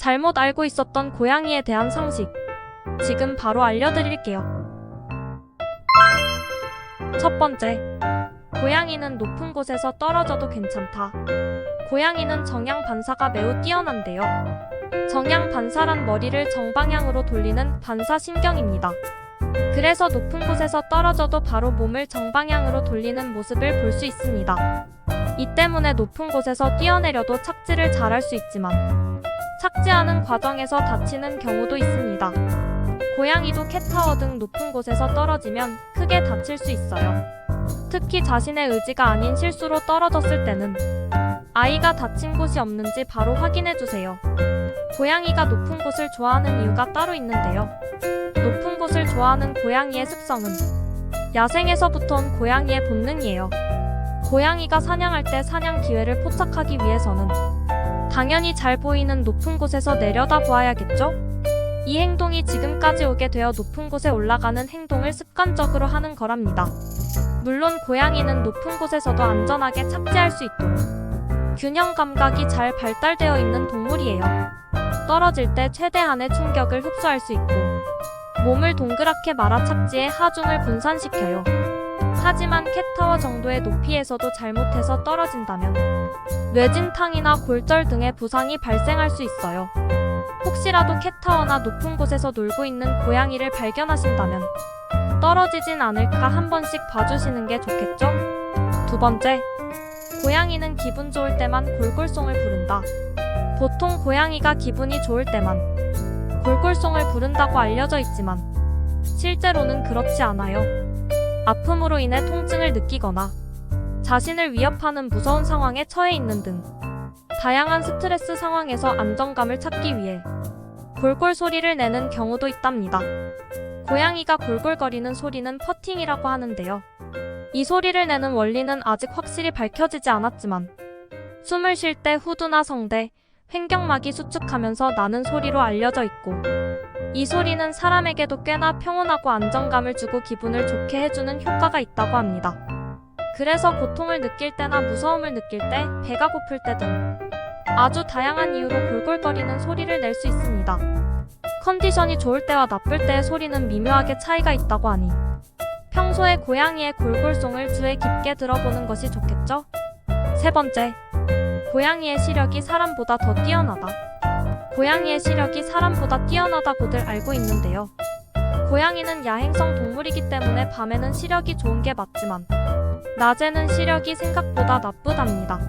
잘못 알고 있었던 고양이에 대한 상식. 지금 바로 알려드릴게요. 첫 번째, 고양이는 높은 곳에서 떨어져도 괜찮다. 고양이는 정양 반사가 매우 뛰어난데요. 정양 반사란 머리를 정방향으로 돌리는 반사 신경입니다. 그래서 높은 곳에서 떨어져도 바로 몸을 정방향으로 돌리는 모습을 볼 수 있습니다. 이 때문에 높은 곳에서 뛰어내려도 착지를 잘할 수 있지만 착지하는 과정에서 다치는 경우도 있습니다. 고양이도 캣타워 등 높은 곳에서 떨어지면 크게 다칠 수 있어요. 특히 자신의 의지가 아닌 실수로 떨어졌을 때는 아이가 다친 곳이 없는지 바로 확인해주세요. 고양이가 높은 곳을 좋아하는 이유가 따로 있는데요. 높은 곳을 좋아하는 고양이의 습성은 야생에서부터 온 고양이의 본능이에요. 고양이가 사냥할 때 사냥 기회를 포착하기 위해서는 당연히 잘 보이는 높은 곳에서 내려다보아야겠죠? 이 행동이 지금까지 오게 되어 높은 곳에 올라가는 행동을 습관적으로 하는 거랍니다. 물론 고양이는 높은 곳에서도 안전하게 착지할 수 있도록 균형 감각이 잘 발달되어 있는 동물이에요. 떨어질 때 최대한의 충격을 흡수할 수 있고 몸을 동그랗게 말아 착지해 하중을 분산시켜요. 하지만 캣타워 정도의 높이에서도 잘못해서 떨어진다면 뇌진탕이나 골절 등의 부상이 발생할 수 있어요. 혹시라도 캣타워나 높은 곳에서 놀고 있는 고양이를 발견하신다면 떨어지진 않을까 한 번씩 봐주시는 게 좋겠죠? 두 번째, 고양이는 기분 좋을 때만 골골송을 부른다. 보통 고양이가 기분이 좋을 때만 골골송을 부른다고 알려져 있지만 실제로는 그렇지 않아요. 아픔으로 인해 통증을 느끼거나 자신을 위협하는 무서운 상황에 처해 있는 등 다양한 스트레스 상황에서 안정감을 찾기 위해 골골 소리를 내는 경우도 있답니다. 고양이가 골골거리는 소리는 퍼팅이라고 하는데요. 이 소리를 내는 원리는 아직 확실히 밝혀지지 않았지만 숨을 쉴 때 후두나 성대, 횡격막이 수축하면서 나는 소리로 알려져 있고 이 소리는 사람에게도 꽤나 평온하고 안정감을 주고 기분을 좋게 해주는 효과가 있다고 합니다. 그래서 고통을 느낄 때나 무서움을 느낄 때, 배가 고플 때 등 아주 다양한 이유로 골골거리는 소리를 낼 수 있습니다. 컨디션이 좋을 때와 나쁠 때의 소리는 미묘하게 차이가 있다고 하니 평소에 고양이의 골골송을 주의 깊게 들어보는 것이 좋겠죠? 세 번째, 고양이의 시력이 사람보다 더 뛰어나다. 고양이의 시력이 사람보다 뛰어나다고들 알고 있는데요. 고양이는 야행성 동물이기 때문에 밤에는 시력이 좋은 게 맞지만 낮에는 시력이 생각보다 나쁘답니다.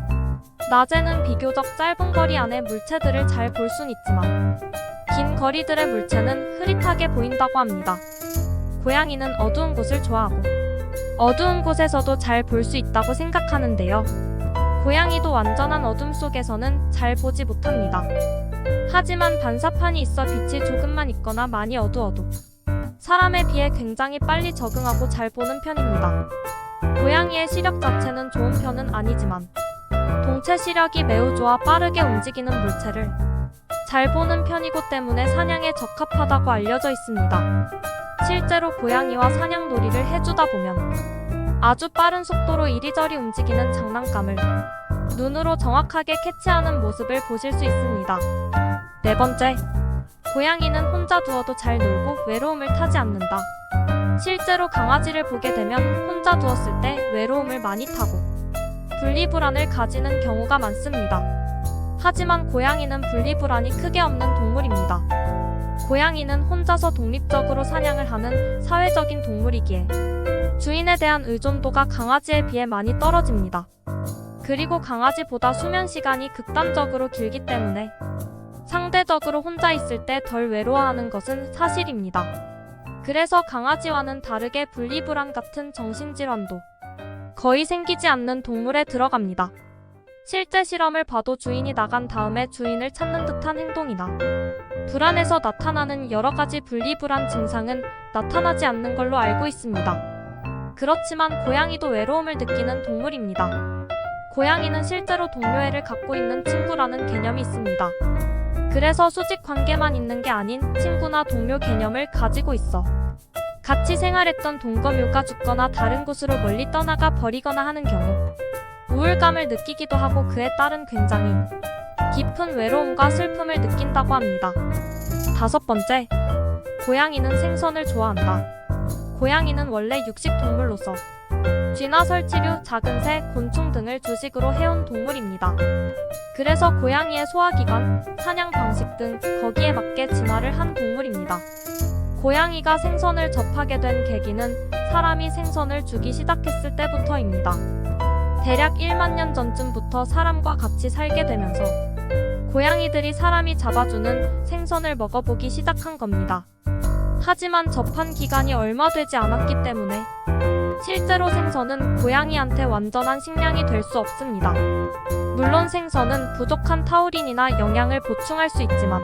낮에는 비교적 짧은 거리 안의 물체들을 잘 볼 순 있지만 긴 거리들의 물체는 흐릿하게 보인다고 합니다. 고양이는 어두운 곳을 좋아하고 어두운 곳에서도 잘 볼 수 있다고 생각하는데요. 고양이도 완전한 어둠 속에서는 잘 보지 못합니다. 하지만 반사판이 있어 빛이 조금만 있거나 많이 어두워도 사람에 비해 굉장히 빨리 적응하고 잘 보는 편입니다. 고양이의 시력 자체는 좋은 편은 아니지만 동체 시력이 매우 좋아 빠르게 움직이는 물체를 잘 보는 편이고 때문에 사냥에 적합하다고 알려져 있습니다. 실제로 고양이와 사냥놀이를 해주다 보면 아주 빠른 속도로 이리저리 움직이는 장난감을 눈으로 정확하게 캐치하는 모습을 보실 수 있습니다. 네 번째, 고양이는 혼자 두어도 잘 놀고 외로움을 타지 않는다. 실제로 강아지를 보게 되면 혼자 두었을 때 외로움을 많이 타고 분리불안을 가지는 경우가 많습니다. 하지만 고양이는 분리불안이 크게 없는 동물입니다. 고양이는 혼자서 독립적으로 사냥을 하는 사회적인 동물이기에 주인에 대한 의존도가 강아지에 비해 많이 떨어집니다. 그리고 강아지보다 수면 시간이 극단적으로 길기 때문에 상대적으로 혼자 있을 때 덜 외로워하는 것은 사실입니다. 그래서 강아지와는 다르게 분리불안 같은 정신질환도 거의 생기지 않는 동물에 들어갑니다. 실제 실험을 봐도 주인이 나간 다음에 주인을 찾는 듯한 행동이나 불안에서 나타나는 여러 가지 분리불안 증상은 나타나지 않는 걸로 알고 있습니다. 그렇지만 고양이도 외로움을 느끼는 동물입니다. 고양이는 실제로 동료애를 갖고 있는 친구라는 개념이 있습니다. 그래서 수직 관계만 있는 게 아닌 친구나 동료 개념을 가지고 있어 같이 생활했던 동거묘가 죽거나 다른 곳으로 멀리 떠나가 버리거나 하는 경우 우울감을 느끼기도 하고 그에 따른 굉장히 깊은 외로움과 슬픔을 느낀다고 합니다. 5번째, 고양이는 생선을 좋아한다. 고양이는 원래 육식동물로서 쥐나 설치류, 작은 새, 곤충 등을 주식으로 해온 동물입니다. 그래서 고양이의 소화기관, 사냥 방식 등 거기에 맞게 진화를 한 동물입니다. 고양이가 생선을 접하게 된 계기는 사람이 생선을 주기 시작했을 때부터입니다. 대략 1만 년 전쯤부터 사람과 같이 살게 되면서 고양이들이 사람이 잡아주는 생선을 먹어보기 시작한 겁니다. 하지만 접한 기간이 얼마 되지 않았기 때문에 실제로 생선은 고양이한테 완전한 식량이 될 수 없습니다. 물론 생선은 부족한 타우린이나 영양을 보충할 수 있지만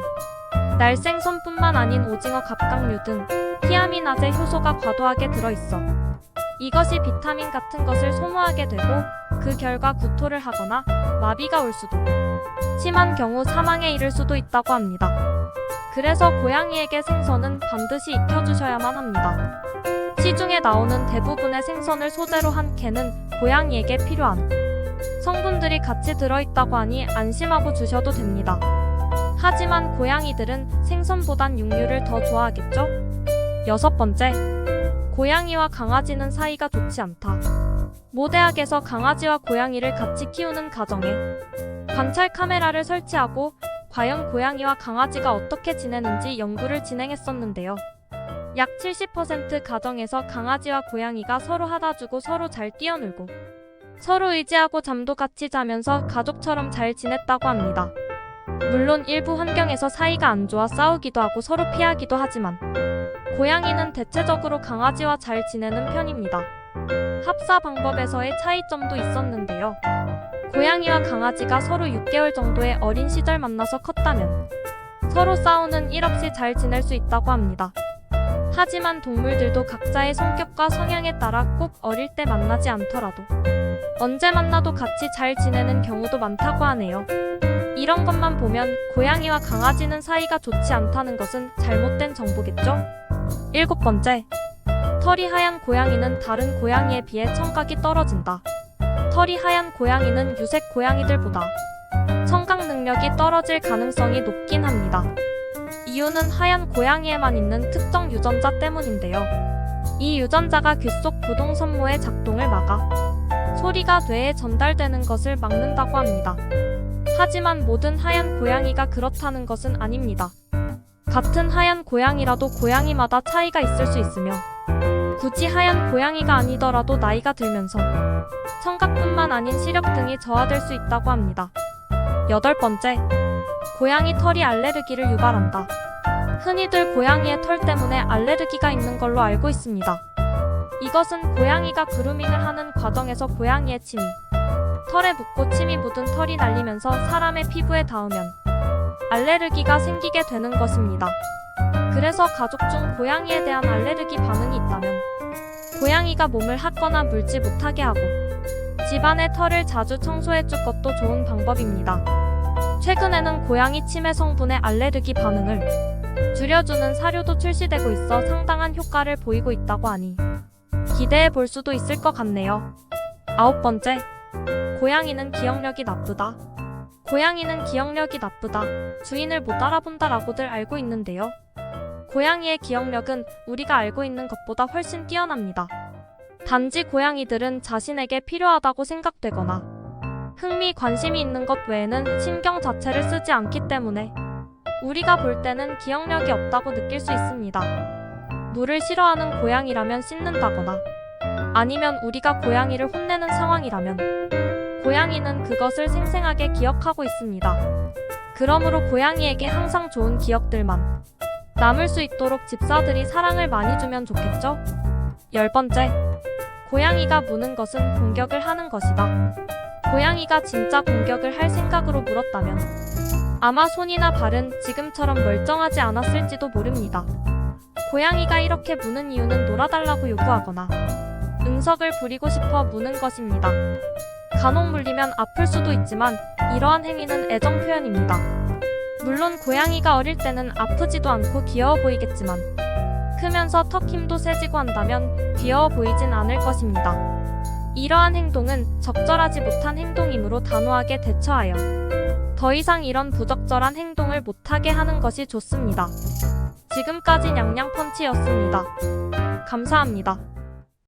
날생선뿐만 아닌 오징어, 갑각류 등 티아미나제 효소가 과도하게 들어있어 이것이 비타민 같은 것을 소모하게 되고 그 결과 구토를 하거나 마비가 올 수도, 심한 경우 사망에 이를 수도 있다고 합니다. 그래서 고양이에게 생선은 반드시 익혀주셔야만 합니다. 시중에 나오는 대부분의 생선을 소재로 한 캔은 고양이에게 필요한 성분들이 같이 들어있다고 하니 안심하고 주셔도 됩니다. 하지만 고양이들은 생선보단 육류를 더 좋아하겠죠? 6번째, 고양이와 강아지는 사이가 좋지 않다. 모 대학에서 강아지와 고양이를 같이 키우는 가정에 관찰 카메라를 설치하고 과연 고양이와 강아지가 어떻게 지내는지 연구를 진행했었는데요. 약 70% 가정에서 강아지와 고양이가 서로 하다 주고 서로 잘 뛰어놀고 서로 의지하고 잠도 같이 자면서 가족처럼 잘 지냈다고 합니다. 물론 일부 환경에서 사이가 안 좋아 싸우기도 하고 서로 피하기도 하지만 고양이는 대체적으로 강아지와 잘 지내는 편입니다. 합사 방법에서의 차이점도 있었는데요. 고양이와 강아지가 서로 6개월 정도의 어린 시절 만나서 컸다면 서로 싸우는 일 없이 잘 지낼 수 있다고 합니다. 하지만 동물들도 각자의 성격과 성향에 따라 꼭 어릴 때 만나지 않더라도 언제 만나도 같이 잘 지내는 경우도 많다고 하네요. 이런 것만 보면 고양이와 강아지는 사이가 좋지 않다는 것은 잘못된 정보겠죠? 7번째, 털이 하얀 고양이는 다른 고양이에 비해 청각이 떨어진다. 털이 하얀 고양이는 유색 고양이들보다 청각 능력이 떨어질 가능성이 높긴 합니다. 이유는 하얀 고양이에만 있는 특정 유전자 때문인데요. 이 유전자가 귀 속 부동선모의 작동을 막아 소리가 뇌에 전달되는 것을 막는다고 합니다. 하지만 모든 하얀 고양이가 그렇다는 것은 아닙니다. 같은 하얀 고양이라도 고양이마다 차이가 있을 수 있으며 굳이 하얀 고양이가 아니더라도 나이가 들면서 청각뿐만 아닌 시력 등이 저하될 수 있다고 합니다. 8번째, 고양이 털이 알레르기를 유발한다. 흔히들 고양이의 털 때문에 알레르기가 있는 걸로 알고 있습니다. 이것은 고양이가 그루밍을 하는 과정에서 고양이의 침이 털에 묻고 침이 묻은 털이 날리면서 사람의 피부에 닿으면 알레르기가 생기게 되는 것입니다. 그래서 가족 중 고양이에 대한 알레르기 반응이 있다면 고양이가 몸을 핫거나 물지 못하게 하고 집안의 털을 자주 청소해 줄 것도 좋은 방법입니다. 최근에는 고양이 침의 성분의 알레르기 반응을 줄여주는 사료도 출시되고 있어 상당한 효과를 보이고 있다고 하니 기대해 볼 수도 있을 것 같네요. 9번째, 고양이는 기억력이 나쁘다. 고양이는 기억력이 나쁘다, 주인을 못 알아본다라고들 알고 있는데요. 고양이의 기억력은 우리가 알고 있는 것보다 훨씬 뛰어납니다. 단지 고양이들은 자신에게 필요하다고 생각되거나 흥미, 관심이 있는 것 외에는 신경 자체를 쓰지 않기 때문에 우리가 볼 때는 기억력이 없다고 느낄 수 있습니다. 물을 싫어하는 고양이라면 씻는다거나 아니면 우리가 고양이를 혼내는 상황이라면 고양이는 그것을 생생하게 기억하고 있습니다. 그러므로 고양이에게 항상 좋은 기억들만 남을 수 있도록 집사들이 사랑을 많이 주면 좋겠죠? 10번째, 고양이가 무는 것은 공격을 하는 것이다. 고양이가 진짜 공격을 할 생각으로 물었다면 아마 손이나 발은 지금처럼 멀쩡하지 않았을지도 모릅니다. 고양이가 이렇게 무는 이유는 놀아달라고 요구하거나 응석을 부리고 싶어 무는 것입니다. 간혹 물리면 아플 수도 있지만 이러한 행위는 애정 표현입니다. 물론 고양이가 어릴 때는 아프지도 않고 귀여워 보이겠지만 크면서 턱 힘도 세지고 한다면 귀여워 보이진 않을 것입니다. 이러한 행동은 적절하지 못한 행동이므로 단호하게 대처하여 더 이상 이런 부적절한 행동을 못하게 하는 것이 좋습니다. 지금까지 냥냥펀치였습니다. 감사합니다.